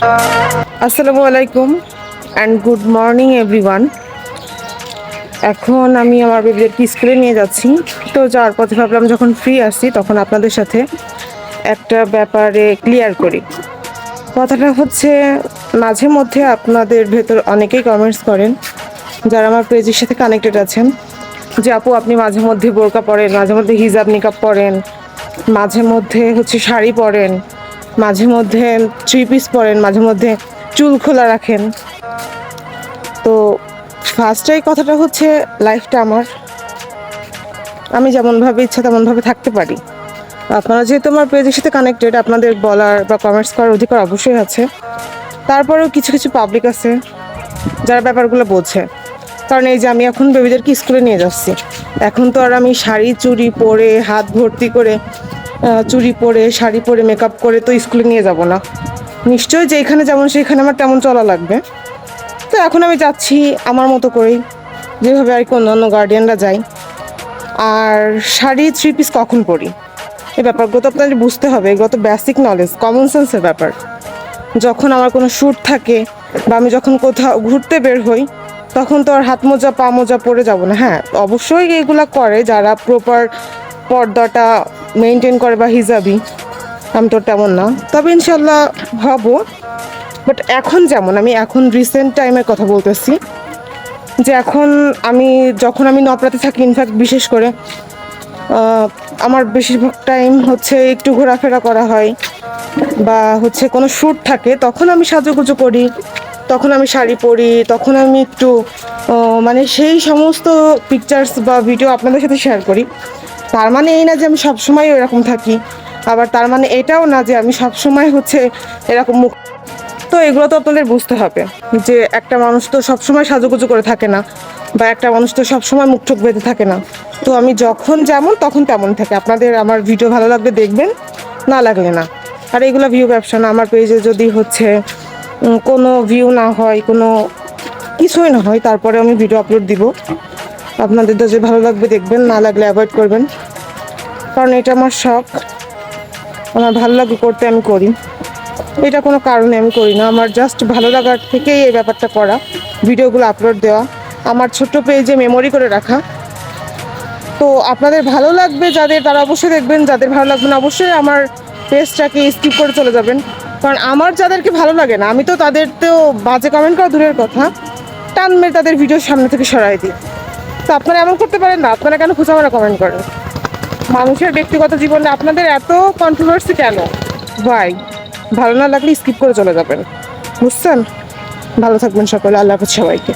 আসসালামু আলাইকুম and good morning everyone. এখন আমি আমার বেবিদেরকে স্কুলে নিয়ে যাচ্ছি। তো যাওয়ার পথে ভাবলাম যখন ফ্রি আসি তখন আপনাদের সাথে একটা ব্যাপারে ক্লিয়ার করি। কথাটা হচ্ছে, মাঝে মধ্যে আপনাদের ভেতর অনেকেই কমেন্টস করেন যারা আমার পেজের সাথে কানেক্টেড আছেন, যে আপু আপনি মাঝে মধ্যে বোরকা পরেন, মাঝে মধ্যে হিজাব নিকাব পরেন, মাঝে মধ্যে শাড়ি পরেন, মাঝে মধ্যে থ্রি পিস পরেন, মাঝে মধ্যে চুল খোলা রাখেন। তো ফার্স্টে কথাটা হচ্ছে, লাইফটা আমার, আমি যেমনভাবে ইচ্ছা তেমনভাবে থাকতে পারি। আপনারা যেহেতু আমার পেজের সাথে কানেক্টেড, আপনাদের বলার বা কমেন্টস করার অধিকার অবশ্যই আছে। তারপরেও কিছু কিছু পাবলিক আছে যারা ব্যাপারগুলো বোঝে। কারণ এই যে আমি এখন বেবিদেরকে স্কুলে নিয়ে যাচ্ছি, এখন তো আর আমি শাড়ি চুড়ি পরে হাত ভর্তি করে চুড়ি পরে শাড়ি পরে মেকআপ করে তো স্কুলে নিয়ে যাব না। নিশ্চয়ই যেখানে যেমন সেখানে আমার তেমন চলা লাগবে। তো এখন আমি যাচ্ছি আমার মতো করেই, যেভাবে আর কি অন্যান্য গার্ডিয়ানরা যায়। আর শাড়ি থ্রি পিস কখন পরি এই ব্যাপারগুলো তো আপনাদের বুঝতে হবে। এগুলো তো বেসিক নলেজ, কমন সেন্সের ব্যাপার। যখন আমার কোনো শ্যুট থাকে বা আমি যখন কোথাও ঘুরতে বের হই, তখন তো আর হাত মোজা পা মোজা পরে যাব না। হ্যাঁ, অবশ্যই এইগুলা করে যারা প্রপার পর্দাটা মেনটেন করে বা হিজাবি। আমি তো তেমন না, তবে ইনশাল্লাহ হব। বাট এখন যেমন আমি এখন রিসেন্ট টাইমের কথা বলতেছি, যে এখন যখন আমি নপরাতে থাকি, ইনফ্যাক্ট বিশেষ করে আমার বেশিরভাগ টাইম একটু ঘোরাফেরা করা হয় বা কোনো শ্যুট থাকে, তখন আমি সাজুগুজু করি, তখন আমি শাড়ি পরি, তখন আমি একটু সেই সমস্ত পিকচার্স বা ভিডিও আপনাদের সাথে শেয়ার করি। তার মানে এই না যে আমি সবসময় এরকম থাকি, আবার তার মানে এটাও না যে আমি সবসময় এরকম মুখ। তো এগুলো তো আপনাদের বুঝতে হবে যে একটা মানুষ তো সবসময় সাজুগুজু করে থাকে না, বা একটা মানুষ তো সবসময় মুখ ঠোক বেঁধে থাকে না। তো আমি যখন যেমন তখন তেমন থাকে। আপনাদের আমার ভিডিও ভালো লাগলে দেখবেন, না লাগলে না। আর এগুলো ভিউ ব্যবসা না। আমার পেজে যদি কোনো ভিউ না হয়, কোনো কিছুই না হয়, তারপরে আমি ভিডিও আপলোড দিব। আপনাদের তো যে ভালো লাগবে দেখবেন, না লাগলে অ্যাভয়েড করবেন। কারণ এটা আমার শখ, আমার ভালো লাগে করতে, আমি করি। এটা কোনো কারণে আমি করি না, আমার জাস্ট ভালো লাগার থেকেই এই ব্যাপারটা করা, ভিডিওগুলো আপলোড দেওয়া, আমার ছোট্ট পেজে মেমোরি করে রাখা। তো আপনাদের ভালো লাগবে যাদের, তারা অবশ্যই দেখবেন, যাদের ভালো লাগবে না অবশ্যই আমার পেজটাকে স্কিপ করে চলে যাবেন। কারণ আমার যাদেরকে ভালো লাগে না, আমি তো তাদের তো বাজে কমেন্ট করা দূরের কথা, টান মেরে তাদের ভিডিওর সামনে থেকে সরাই দিই। তো আপনারা এমন করতে পারেন না? আপনারা কেন খোঁচামারা কমেন্ট করেন? মানুষের ব্যক্তিগত জীবনে আপনাদের এত কন্ট্রোভার্সি কেন ভাই? ভালো না লাগলে স্কিপ করে চলে যাবেন, বুঝছেন? ভালো থাকবেন সকলে, আল্লাহ হাফেজ সবাইকে।